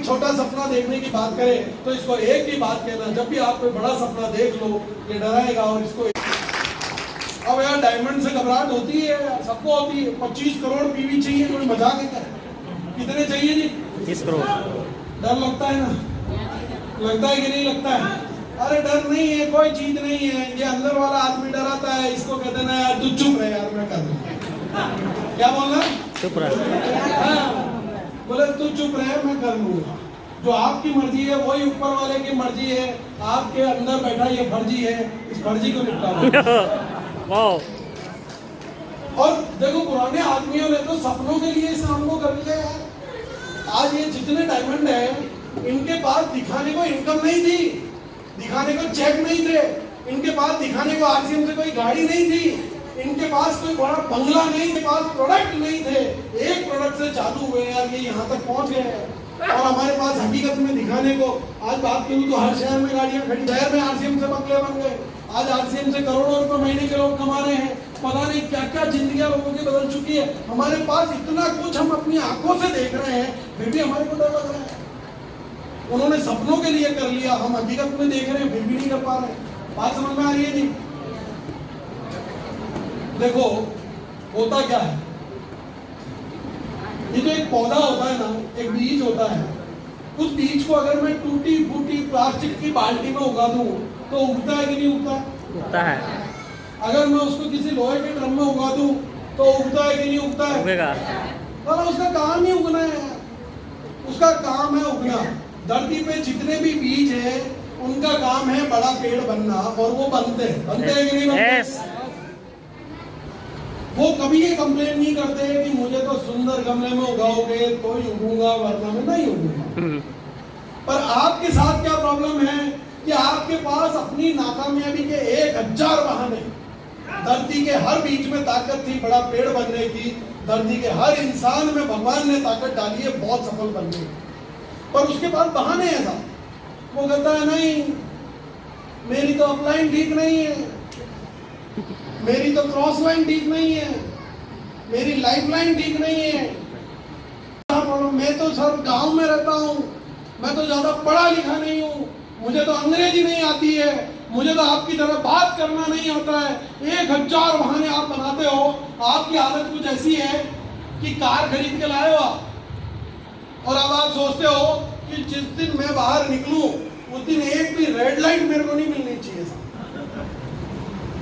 छोटा सपना देखने की बात करें तो इसको एक ही बात कहना, जब भी आप कोई बड़ा सपना देख लो ये डराएगा। और इसको अब यार डायमंड से घबराहट होती है, सबको होती है। 25 करोड़ पीवी चाहिए, कोई मजाक है क्या? कितने चाहिए जी? 30 करोड़। डर लगता है ना? लगता है कि नहीं लगता है? अरे डर नहीं है, कोई चीज नहीं है, ये अंदर वाला आदमी डराता है। इसको कहते ना यार तू चुप रहे यार, मैं कर दूंगा। क्या बोलना? चुप रहे। हाँ, बोले तू चुप रहे मैं कर लूंगा। जो आपकी मर्जी है वही ऊपर वाले की मर्जी है। आपके अंदर बैठा ये फर्जी है, इस फर्जी को निपटा। और देखो पुराने आदमियों ने तो सपनों के लिए इस काम को कर लिया यार। आज ये जितने डायमंड है, इनके पास दिखाने को इनकम नहीं थी, दिखाने को चेक नहीं थे, इनके पास दिखाने को आरसीएम से कोई गाड़ी नहीं थी, इनके पास कोई बड़ा बंगला नहीं, इनके पास प्रोडक्ट नहीं थे। एक प्रोडक्ट से चालू हुए यार, ये यहाँ तक पहुंच गए हैं। और हमारे पास हकीकत में दिखाने को आज बात करूँ तो हर शहर में गाड़ियां खड़ी, शहर में आरसीएम से बंगले बन गए। आज आरसीएम से करोड़ों रुपए महीने के लोग कमा रहे हैं। पता नहीं क्या क्या जिंदगियां लोगों की बदल चुकी है। हमारे पास इतना कुछ हम अपनी आंखों से देख रहे हैं, फिर भी हमारे को डर लग रहा है। उन्होंने सपनों के लिए कर लिया, हम हकीकत में देख रहे हैं फिर भी नहीं कर पा रहे। बात समझ में आ रही है जी? देखो होता क्या है, ये जो एक पौधा होता है ना, एक बीज होता है, उस बीज को अगर मैं टूटी फूटी प्लास्टिक की बाल्टी में उगा दूं तो उगता है कि नहीं उगता? उगता है। अगर मैं उसको किसी लोहे के ड्रम में उगा दूं तो उगता है कि नहीं उगता है? उगेगा। पर उसका काम ही उगना है, उसका काम है उगना। धरती पे जितने भी बीज है उनका काम है बड़ा पेड़ बनना, और वो बनते हैं कि नहीं बनते? वो कभी ये कंप्लेन नहीं करते कि मुझे तो सुंदर गमले में उगाओगे तो ही उगूंगा, वरना मैं नहीं उगूंगा। पर आपके साथ क्या प्रॉब्लम है कि आपके पास अपनी नाकामयाबी के 1000 बहाने। धरती के हर बीज में ताकत थी बड़ा पेड़ बनने की, धरती के हर इंसान में भगवान ने ताकत डाली है बहुत सफल बनने की, पर उसके बाद बहाने हैं था। वो कहता है नहीं, मेरी तो अपलाइन ठीक नहीं है, मेरी तो क्रॉस लाइन ठीक नहीं है, मेरी लाइफ लाइन ठीक नहीं है। मैं तो सर गांव में रहता हूँ, मैं तो ज्यादा पढ़ा लिखा नहीं हूँ, मुझे तो अंग्रेजी नहीं आती है, मुझे तो आपकी तरह बात करना नहीं आता है। 1000 बहाने आप बनाते हो। आपकी आदत कुछ ऐसी है कि कार खरीद के लाए हो आप, और अब आप सोचते हो कि जिस दिन मैं बाहर निकलूं उस दिन एक भी रेड लाइट मेरे को नहीं मिलनी चाहिए।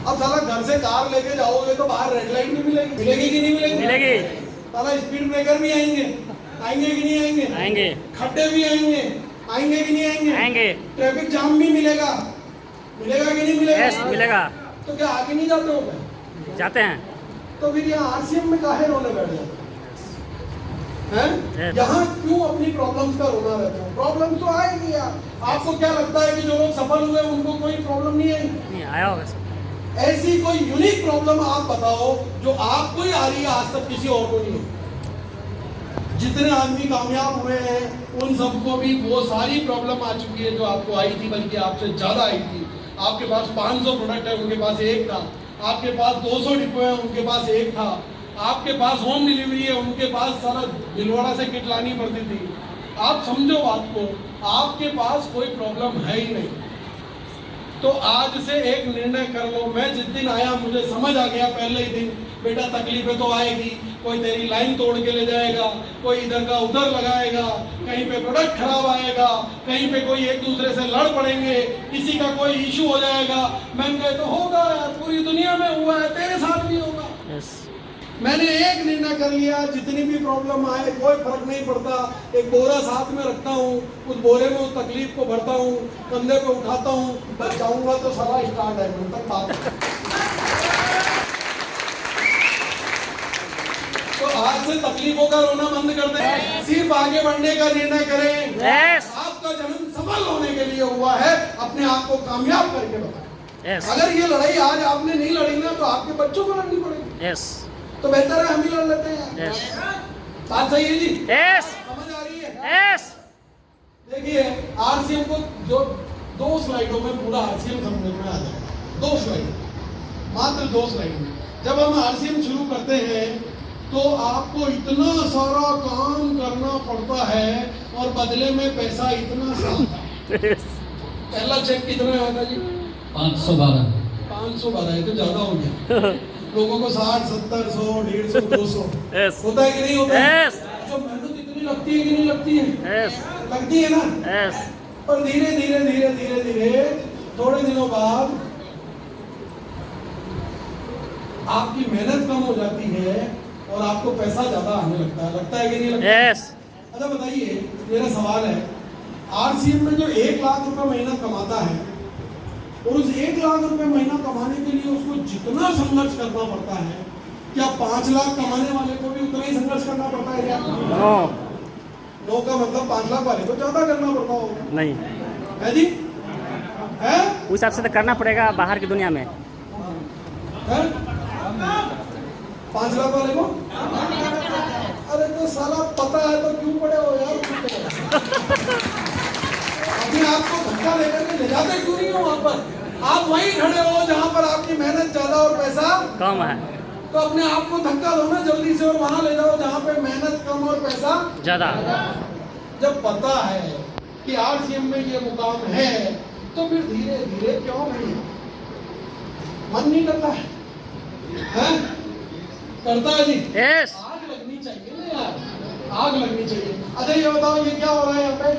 अब साला घर से कार लेके जाओगे तो बाहर रेड लाइट नहीं मिलेगी, मिलेगी कि नहीं मिलेगी? मिलेगी। साला स्पीड ब्रेकर भी आएंगे, आएंगे कि नहीं आएंगे? आएंगे। खड्डे भी आएंगे, आएंगे कि नहीं आएंगे? आएंगे। ट्रैफिक जाम भी मिलेगा, मिलेगा कि नहीं मिलेगा? यस मिलेगा। तो क्या आगे नहीं जाते हो क्या? जाते हैं। तो फिर यहाँ आरसीएम में काहे रोने बैठ जाते हैं? यहाँ क्यों अपनी प्रॉब्लम्स का रोना रहता है? प्रॉब्लम तो आएगी यार। आपको क्या लगता है कि जो लोग सफल हुए उनको कोई प्रॉब्लम नहीं आई? नहीं आया होगा। ऐसी कोई यूनिक प्रॉब्लम आप बताओ जो आपको ही आ रही है, आज तक किसी और को नहीं। जितने आदमी कामयाब हुए हैं उन सबको भी वो सारी प्रॉब्लम आ चुकी है जो आपको आई थी, बल्कि आपसे ज्यादा आई थी। आपके पास 500 प्रोडक्ट है, उनके पास एक था। आपके पास 200 डिपो है, उनके पास एक था। आपके पास होम डिलीवरी है, उनके पास सारा भिलवाड़ा से किट लानी पड़ती थी। आप समझो बात को, आपके पास कोई प्रॉब्लम है ही नहीं। तो आज से एक निर्णय कर लो। मैं जिस दिन आया मुझे समझ आ गया पहले ही दिन, बेटा तकलीफें तो आएगी, कोई तेरी लाइन तोड़ के ले जाएगा, कोई इधर का उधर लगाएगा, कहीं पे प्रोडक्ट खराब आएगा, कहीं पे कोई एक दूसरे से लड़ पड़ेंगे, किसी का कोई इशू हो जाएगा। मैंने कहा तो होगा यार, पूरी दुनिया में हुआ है, तेरे साथ भी होगा। मैंने एक निर्णय कर लिया, जितनी भी प्रॉब्लम आए कोई फर्क नहीं पड़ता। एक बोरा साथ में रखता हूँ, उस बोरे में उस तकलीफ को भरता हूँ, कंधे पे उठाता हूँ, बस जाऊंगा तो सारा स्टार्ट है तक बात। तो आज से तकलीफों का रोना बंद कर दें, सिर्फ आगे बढ़ने का निर्णय करें। आपका जन्म सफल होने के लिए हुआ है, अपने आप को कामयाब करके बताएं। अगर ये लड़ाई आज आपने नहीं लड़ी ना तो आपके बच्चों को लड़नी पड़ेगी। तो बेहतर है हम ही लड़ लेते हैं। बात सही है जी? समझ आ रही है? देखिए आरसीएम को जो 2 स्लाइडों में पूरा आरसीएम समझ में आ जाएगा। 2 स्लाइड, मात्र 2 स्लाइड में। जब हम आरसीएम शुरू करते हैं तो आपको इतना सारा काम करना पड़ता है और बदले में पैसा इतना सा आता है। पहला चेक कितना आया था जी? 512। 512 है तो ज्यादा हो गया। लोगों को 60, 70, 100, 150, 200 Yes. होता है कि नहीं होता है? Yes. जो मेहनत इतनी लगती है कि नहीं लगती है? Yes. लगती है ना? Yes. और धीरे धीरे धीरे धीरे धीरे थोड़े दिनों बाद आपकी मेहनत कम हो जाती है और आपको पैसा ज्यादा आने लगता है कि नहीं लगता? Yes. अच्छा बताइए, मेरा सवाल है, आरसीएम में जो 1 लाख रुपए महीना कमाता है और उस 1 लाख रुपए महीना कमाने के लिए उसको जितना संघर्ष करना पड़ता है, क्या 5 लाख कमाने वाले को भी उतना ही संघर्ष करना पड़ता है क्या? No. नो का मतलब 5 लाख वाले को ज्यादा करना पड़ता होगा, नहीं, है जी? है? उस हिसाब से तो करना पड़ेगा बाहर की दुनिया में। है? 5 लाख वाले को? अरे तो साला पता है तो क्यों पड़े हो यार? अपने आप को धक्का लेकर के ले जाते क्यों नहीं हो वहां पर? आप वहीं खड़े हो जहां पर आपकी मेहनत ज्यादा और पैसा कम है। तो अपने आप को धक्का दो ना जल्दी से और वहां ले जाओ जहां पे मेहनत कम और पैसा ज़्यादा। जब पता है कि आरसीएम में ये मुकाम है तो फिर धीरे धीरे क्यों नहीं? मन नहीं करता है? हैं? करता है जी? Yes. आग लगनी चाहिए ना यार, आग लगनी चाहिए। अच्छा ये बताओ, ये क्या हो रहा है यहाँ पे?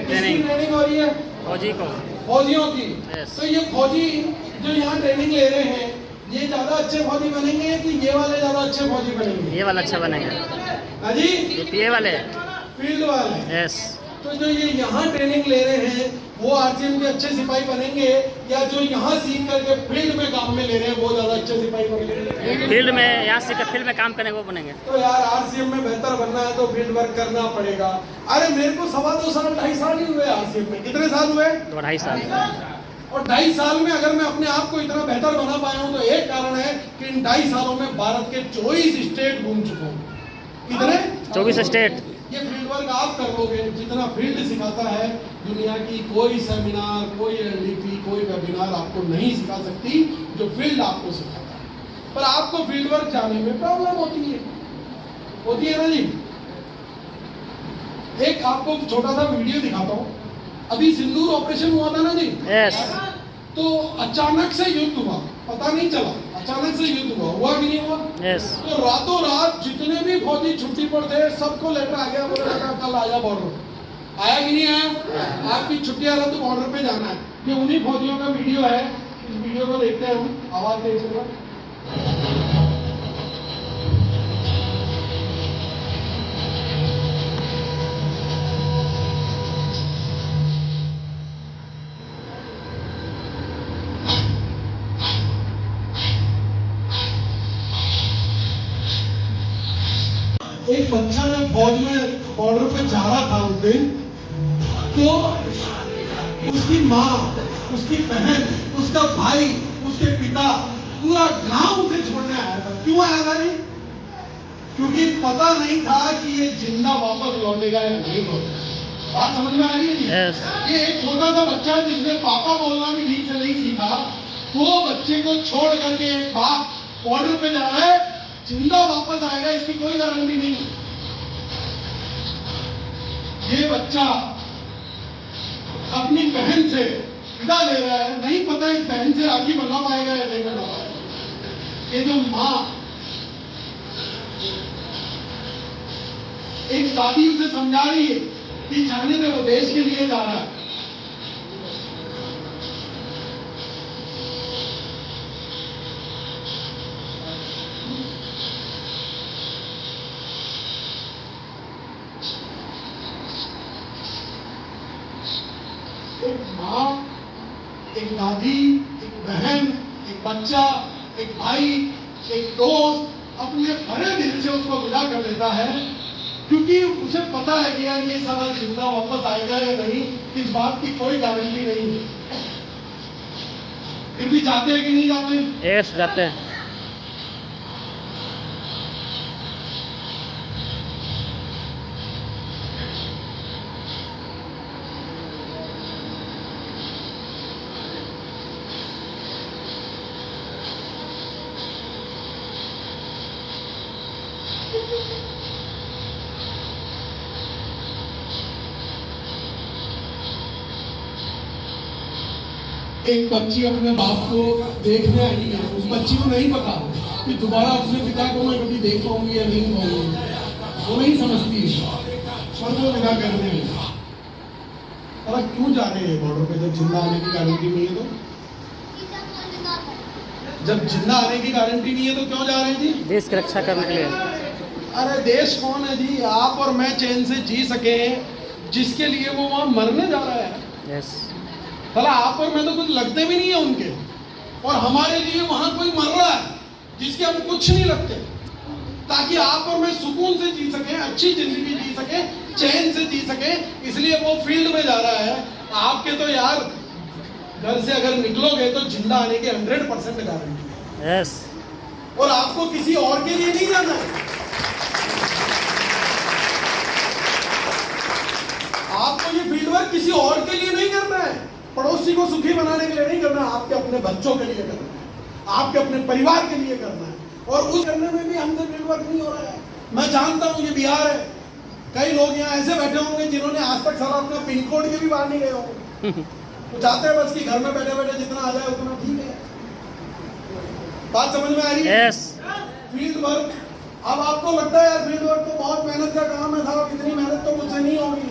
किसकी ट्रेनिंग हो रही है? फौजी को। फौजियों की। Yes. तो ये फौजी जो यहाँ ट्रेनिंग ले रहे हैं, ये ज्यादा अच्छे फौजी बनेंगे कि ये वाले ज्यादा अच्छे फौजी बनेंगे? ये वाला अच्छा बनेगा। हाँ जी? ये वाले। फील्ड वाले। Yes. तो जो ये यहाँ ट्रेनिंग ले रहे हैं वो आरसीएम के अच्छे सिपाही बनेंगे या जो यहाँ सीख करके फील्ड में काम में ले रहे हैं वो ज्यादा अच्छे सिपाही बनेंगे? फील्ड में यहाँ से फील्ड में काम करेंगे वो बनेंगे। तो यार आरसीएम में बेहतर बनना है तो फील्ड वर्क करना पड़ेगा। अरे मेरे को 2.25 साल 2.5 साल ही हुए आरसीएम में। कितने साल हुए? 2.5 साल। और 2.5 साल में अगर मैं अपने आप को इतना बेहतर बना पाया हूँ तो एक कारण है कि इन 2.5 सालों में भारत के 24 स्टेट घूम चुका हूँ। कितने? 24 स्टेट। ये फील्ड वर्क आप कर लोगे, जितना फील्ड सिखाता है दुनिया की कोई सेमिनार, कोई एलडीपी, कोई वेबिनार आपको नहीं सिखा सकती जो फील्ड आपको सिखाता है। पर आपको फील्ड वर्क जाने में प्रॉब्लम होती है ना जी? एक आपको छोटा सा वीडियो दिखाता हूँ। अभी सिंदूर ऑपरेशन हुआ था ना जी? Yes. तो अचानक से युद्ध हुआ, पता नहीं चला, अचानक से युद्ध हुआ कि नहीं हुआ? Yes. तो रातों रात जितने भी फौजी छुट्टी पर थे सबको लेटर आ गया, बोले बेटा कल आया बॉर्डर। आया कि नहीं आया? आपकी छुट्टियां रद्द, तो बॉर्डर पे जाना है। ये उन्हीं फौजियों का वीडियो है, इस वीडियो को देखते हैं हम। आवाज तेज होगा। एक बच्चा जब फौज में बॉर्डर पे जा रहा था उस दिन, तो उसकी माँ, उसकी बहन, उसका भाई, उसके पिता, पूरा गांव उसे छोड़ने आया था। क्यों आया था जी? क्योंकि पता नहीं था कि ये जिंदा वापस लौटेगा या नहीं लौटेगा। बात समझ में आ रही है जी? Yes. ये एक छोटा सा बच्चा है जिसने पापा बोलना भी ठीक से नहीं सीखा, वो बच्चे को छोड़ करके एक बाप बॉर्डर पे जा रहा है, जिंदा वापस आएगा इसकी कोई गारंटी नहीं। ये बच्चा अपनी बहन से विदा ले रहा है, नहीं पता इस बहन से राखी बना पाएगा या नहीं बना पाएगा। ये जो माँ, एक दादी उसे समझा रही है कि जाने में वो देश के लिए जा रहा है। एक माँ, एक दादी, एक बहन, एक बच्चा, एक भाई, एक दोस्त अपने भरे दिल से उसको विदा कर देता है, क्योंकि उसे पता है कि यार ये सारा जिंदा वापस आएगा या नहीं, इस बात की कोई गारंटी नहीं है। फिर भी जाते हैं कि नहीं जाते? Yes, जाते हैं। एक बच्ची अपने बाप को देखने आई है, उस बच्ची को नहीं पता कि दोबारा अपने पिता को मैं कभी देख पाऊंगी या नहीं पाऊंगी, वो नहीं समझती है, पर वो विदा करने में। और क्यों जा रहे हैं बॉर्डर पे जब जिंदा आने की गारंटी नहीं है? तो जब जिंदा आने की गारंटी नहीं है तो क्यों जा रहे हैं जी? देश की रक्षा करने के लिए। अरे देश कौन है जी? आप और मैं चैन से जी सके, जिसके लिए वो वहां मरने जा रहा है। यस। भला आप और मैं तो कुछ लगते भी नहीं है उनके, और हमारे लिए वहां कोई मर रहा है जिसके हम कुछ नहीं लगते, ताकि आप और मैं सुकून से जी सके, अच्छी जिंदगी जी सके, चैन से जी सके, इसलिए वो फील्ड में जा रहा है। आपके तो यार घर से अगर निकलोगे तो जिंदा आने की 100% गारंटी है। यस। और आपको किसी और के लिए नहीं जाना है, आपको ये फील्ड वर्क किसी और के लिए नहीं करना है, पड़ोसी को सुखी बनाने के लिए नहीं करना है, आपके अपने बच्चों के लिए करना है, आपके अपने परिवार के लिए करना है। और उस करने में भी हमसे फील्ड वर्क नहीं हो रहा है। मैं जानता हूं ये बिहार है, कई लोग यहाँ ऐसे बैठे होंगे जिन्होंने आज तक सारा अपना पिन कोड के भी बाहर नहीं गए होंगे, तो चाहते हैं बस कि घर में बैठे बैठे जितना आ जाए उतना ठीक है। बात समझ में आ रही है? यस। फील्ड वर्क, अब आपको लगता है यार फील्ड वर्क तो बहुत मेहनत का काम है साहब, इतनी मेहनत तो मुझसे नहीं होगी।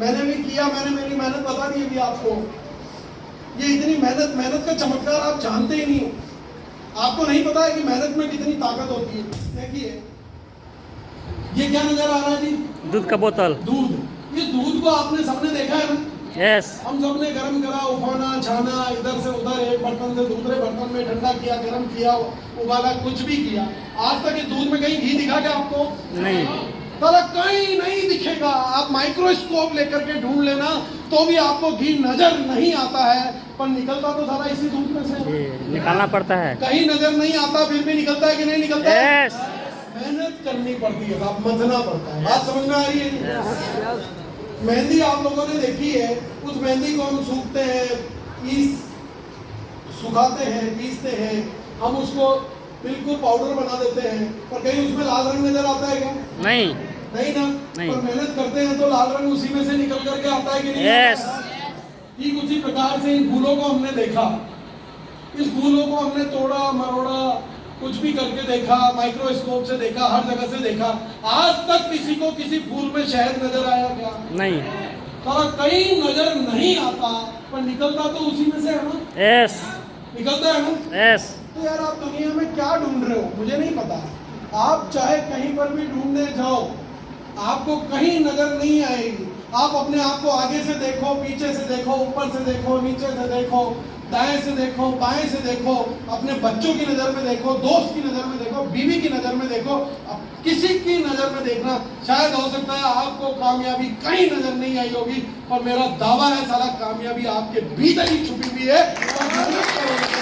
मैंने भी किया, मैंने मेरी मेहनत बता दी अभी आपको। ये इतनी मेहनत का चमत्कार आप जानते ही नहीं हो, आपको नहीं पता है कि मेहनत में कितनी ताकत होती है। देखिए ये क्या नजर आ रहा है जी? दूध का बोतल। दूध। ये दूध को आपने सबने देखा है ना? यस। हम सबने गर्म करा, उफाना, छाना, इधर से उधर, एक बर्तन से दूसरे बर्तन में ठंडा किया, गर्म किया, उबाला, कुछ भी किया। आज तक इस दूध में कहीं घी दिखा क्या आपको? नहीं। साला कहीं नहीं दिखेगा। आप माइक्रोस्कोप लेकर के ढूंढ लेना तो भी आपको घी नजर नहीं आता है, पर निकलता तो सारा इसी दूध में से है। निकालना पड़ता है। कहीं नजर नहीं आता फिर भी निकलता है कि नहीं निकलता है? यस। मेहनत करनी पड़ती है, आप मथना पड़ता है। बात समझ में आ रही है? मेहंदी आप लोगों ने देखी है, उस मेहंदी को हम सूखते हैं, सुखाते हैं, पीसते हैं, हम उसको बिल्कुल पाउडर बना देते हैं, पर कहीं उसमें लाल रंग नजर आता है क्या? नहीं। नहीं ना। नहीं। पर मेहनत करते हैं तो लाल रंग उसी में से निकल करके आता है कि नहीं? यस। ठीक उसी प्रकार से इन फूलों को हमने देखा, इस फूलों को हमने तोड़ा मरोड़ा, कुछ भी करके देखा, माइक्रोस्कोप से देखा, हर जगह से देखा। आज तक किसी को किसी फूल में शहद नजर आया क्या? नहीं। कहीं नजर नहीं आता, पर निकलता तो उसी में से है ना? यस। निकलता है ना? यस। तो यार आप दुनिया में क्या ढूंढ रहे हो मुझे नहीं पता। आप चाहे कहीं पर भी ढूंढने जाओ, आपको कहीं नजर नहीं आएगी। आप अपने आप को आगे से देखो, पीछे से देखो, ऊपर से देखो, नीचे से देखो, दाएं से देखो, बाएं से देखो, अपने बच्चों की नजर में देखो, दोस्त की नजर में देखो, बीवी की नजर में देखो, किसी की नजर में देखना। शायद हो सकता है आपको कामयाबी कहीं नजर नहीं आई होगी, पर मेरा दावा है सारा कामयाबी आपके भीतर ही छुपी हुई है। और मेहनत करोगे।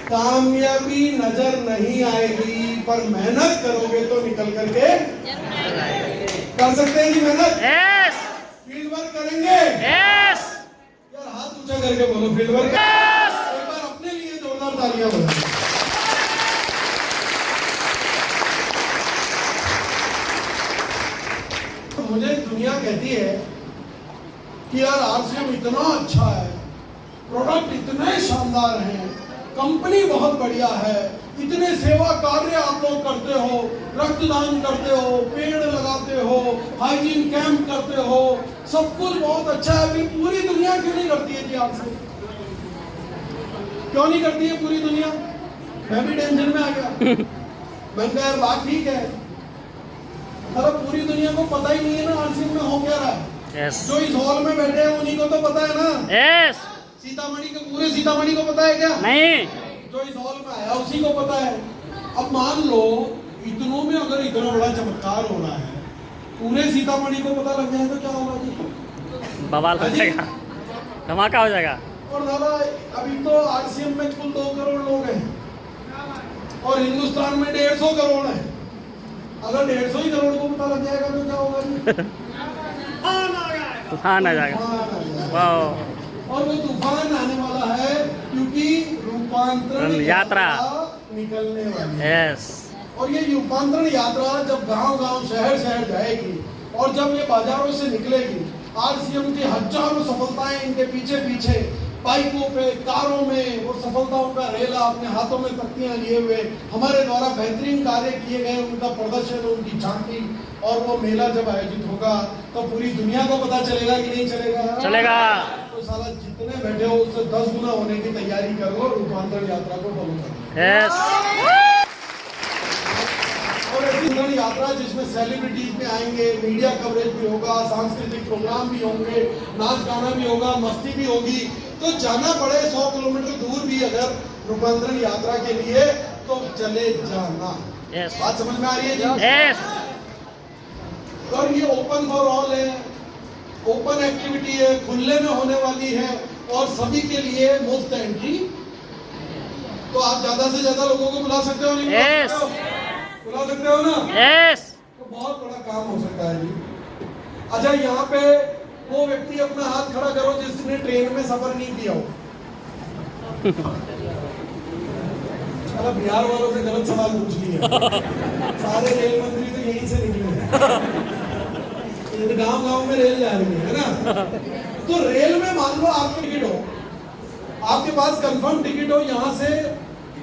कामयाबी नजर नहीं आएगी, पर मेहनत करोगे तो निकल करके कर सकते हैं जी मेहनत। यस। फील्ड वर्क करेंगे। यस। यार हाथ ऊंचा करके बोलो फील्ड वर्क। यस। एक बार अपने लिए जोरदार तालियां बजाओ। तो मुझे दुनिया कहती है कि यार आरसीएम इतना अच्छा है, प्रोडक्ट इतने शानदार हैं, कंपनी बहुत बढ़िया है, इतने सेवा कार्य आप लोग करते हो, रक्तदान करते हो, पेड़ लगाते हो, हाइजीन कैंप करते हो, सब कुछ बहुत अच्छा है। अभी पूरी दुनिया क्यों नहीं करती है जी आपसे? क्यों नहीं करती है पूरी दुनिया? मैं भी टेंशन में आ गया। मैंने कहा यार बात ठीक है, मतलब पूरी दुनिया को पता ही नहीं है ना आरसीएम में हो क्या रहा है। यस। जो इस हॉल में बैठे हैं उन्हीं को तो पता है ना। यस। सीतामढ़ी के पूरे सीतामढ़ी को पता है क्या? नहीं। जो इस हॉल में आया उसी को पता है। अब मान लो इतनों में अगर इतना बड़ा चमत्कार हो रहा है, पूरे सीतामढ़ी को पता लग जाए तो क्या होगा जी? बवाल हो जाएगा, धमाका हो जाएगा। और दादा अभी तो आरसीएम में कुल 2 करोड़ लोग हैं और हिंदुस्तान में 150 करोड़ है। अगर 150 ही करोड़ को पता लग जाएगा तो क्या होगा जी? तूफान आ जाएगा। वाह। और वो तूफान आने वाला है क्योंकि रूपांतरण यात्रा निकलने वाली है। यस। और ये रूपांतरण यात्रा जब गांव-गांव शहर-शहर जाएगी और जब ये बाजारों से निकलेगी, आरसीएम की हजारों सफलताएं इनके पीछे पीछे, बाइकों पे, कारों में वो सफलताओं का रेला, अपने हाथों में तख्तियां लिए हुए, हमारे द्वारा बेहतरीन कार्य किए गए उनका प्रदर्शन, उनकी झांकी, और वो मेला जब आयोजित होगा तो पूरी दुनिया को पता चलेगा कि नहीं चलेगा? चलेगा। तो साला जितने बैठे हो उससे 10 गुना होने की तैयारी करो, रूपांतरण यात्रा को फॉलो करो। यस। और ऐसी रूपांतरण यात्रा जिसमें सेलिब्रिटीज भी आएंगे, मीडिया कवरेज भी होगा, सांस्कृतिक प्रोग्राम भी होंगे, नाच गाना भी होगा, मस्ती भी होगी, तो जाना पड़े 100 किलोमीटर दूर भी अगर रूपांतरण यात्रा के लिए तो चले जाना। यस। बात समझ में आ रही है जी? यस। और ये ओपन फॉर ऑल है, ओपन एक्टिविटी है, खुले में होने वाली है और सभी के लिए मुफ्त एंट्री। तो आप ज्यादा से ज्यादा लोगों को बुला सकते हो, नहीं बुला सकते हो? बुला सकते हो ना? यस। तो बहुत बड़ा काम हो सकता है जी। अच्छा, यहाँ पे वो व्यक्ति अपना हाथ खड़ा करो जिसने ट्रेन में सफर नहीं किया हो। चलो बिहार वालों से गलत सवाल पूछ लिया। सारे रेल मंत्री तो यहीं से निकले हैं। गांव गांव में रेल जा रही है ना? तो रेल में मान लो आपकी टिकट हो, आपके पास कंफर्म टिकट हो यहाँ से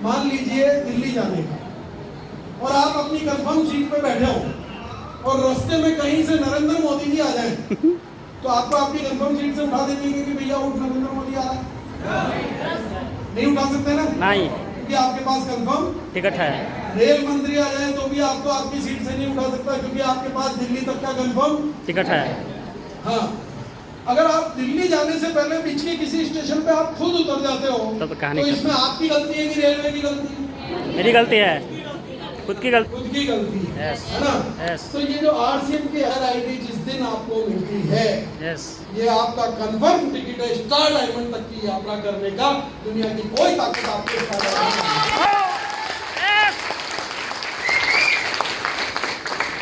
मान लीजिए दिल्ली जाने का, और आप अपनी कंफर्म सीट पे बैठे हो और रास्ते में कहीं से नरेंद्र मोदी जी आ जाएं, तो आपको आपकी कंफर्म सीट से उठा देंगे कि भैया उठ, नरेंद्र मोदी आ रहा है? नहीं उठा सकते ना? नहीं, क्योंकि आपके पास कंफर्म टिकट है। रेल मंत्री आ जाए तो भी आपको आपकी सीट से नहीं उठा सकता, क्योंकि आपके पास दिल्ली तक का कंफर्म टिकट है। हाँ, अगर आप दिल्ली जाने से पहले बीच के किसी स्टेशन पे आप खुद उतर जाते हो तब कहानी तो खत्म। इसमें आपकी गलती है कि रेलवे की गलती है? मेरी गलती है, खुद की गलती। खुद की गलती है, Yes. है ना? Yes. तो ये जो आरसीएम की हर आईडी जिस दिन आपको मिलती है, यस। ये आपका कंफर्म टिकट है स्टार डायमंड तक की यात्रा करने का। दुनिया की कोई ताकत आपको स्टार डायमंड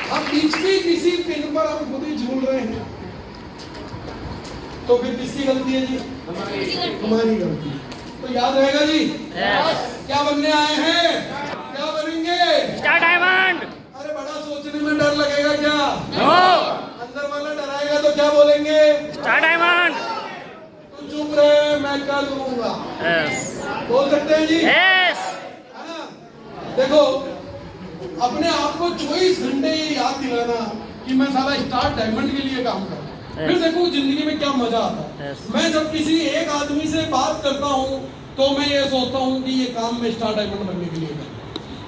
हम बीच में किसी पिन पर हम खुद ही झूल रहे हैं, तो फिर किसकी गलती है जी? हमारी गलती है। तो याद रहेगा जी? Yes. क्या बनने आए हैं? क्या बनेंगे? Star diamond. अरे बड़ा सोचने में डर लगेगा क्या? नो। अंदर वाला डराएगा तो क्या बोलेंगे? Star diamond. तू चुप रहे, मैं कर लूंगा। यस। बोल सकते हैं जी? यस। है ना? देखो, अपने आप को 24 घंटे ये याद दिलाना कि मैं साला स्टार डायमंड के लिए काम कर रहा हूँ। फिर देखो जिंदगी में क्या मजा आता है। मैं जब किसी एक आदमी से बात करता हूँ तो मैं ये सोचता हूँ कि ये काम मैं स्टार डायमंड बनने के लिए कर रहा हूँ।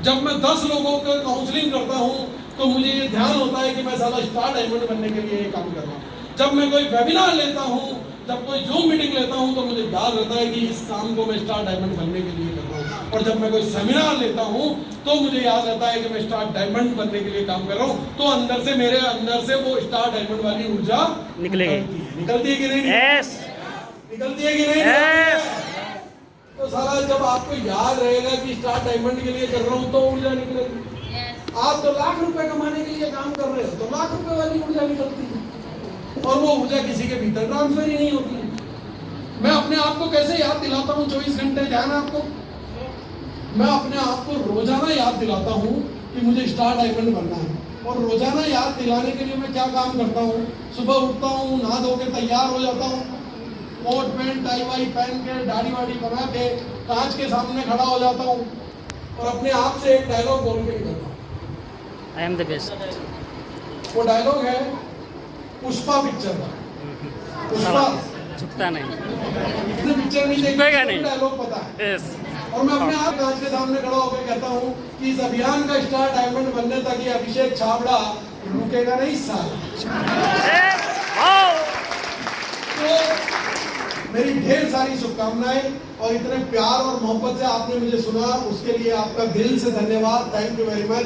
जब मैं 10 लोगों का काउंसलिंग करता हूँ तो मुझे ये ध्यान होता है कि मैं साला स्टार डायमंड बनने के लिए ये काम कर रहा हूँ। जब मैं कोई वेबिनार लेता हूँ, जब कोई जूम मीटिंग लेता हूँ तो मुझे याद रहता है कि इस काम को मैं स्टार डायमंड बनने के लिए कर रहा हूँ। और जब मैं कोई सेमिनार लेता हूँ तो मुझे याद रहता है कि मैं स्टार डायमंड बनने के लिए काम कर रहा हूँ। तो अंदर से, मेरे अंदर से वो स्टार डायमंड वाली ऊर्जा निकलती है कि नहीं? यस। निकलती है कि नहीं? Yes. तो साला जब आपको याद रहेगा कि स्टार डायमंड के लिए कर रहा हूँ तो ऊर्जा निकलेगी। आप तो लाख रुपए कमाने के लिए काम कर रहे हो तो लाख रुपए वाली ऊर्जा निकलती है, और वो ऊर्जा किसी के भीतर ट्रांसफर ही नहीं होती। मैं अपने आप को कैसे याद दिलाता हूँ 24 घंटे? ध्यान आपको, मैं अपने आप को रोजाना याद दिलाता हूँ कि मुझे स्टार डायमंड बनना है। और रोजाना याद दिलाने के लिए मैं क्या काम करता हूँ? सुबह उठता हूँ, नहा धो के तैयार हो जाता हूँ, कोट पैंट टाई वाई पहन के, दाढ़ी वाड़ी बना के कांच के सामने खड़ा हो जाता हूँ और अपने आप से एक डायलॉग बोल के निकलता हूँ। I am the best. वो डायलॉग है पुष्पा पिक्चर का। पुष्पा झुकता नहीं। इसने पिक्चर नहीं देखी, झुकेगा नहीं। डायलॉग पता है। यस। और मैं अपने आप कांच के सामने खड़ा होकर कहता हूँ कि इस अभियान का स्टार डायमंड बनने तक ये अभिषेक छाबड़ा रुकेगा नहीं साला। तो मेरी ढेर सारी शुभकामनाएं, और इतने प्यार और मोहब्बत से आपने मुझे सुना, उसके लिए आपका दिल से धन्यवाद। Thank you very much.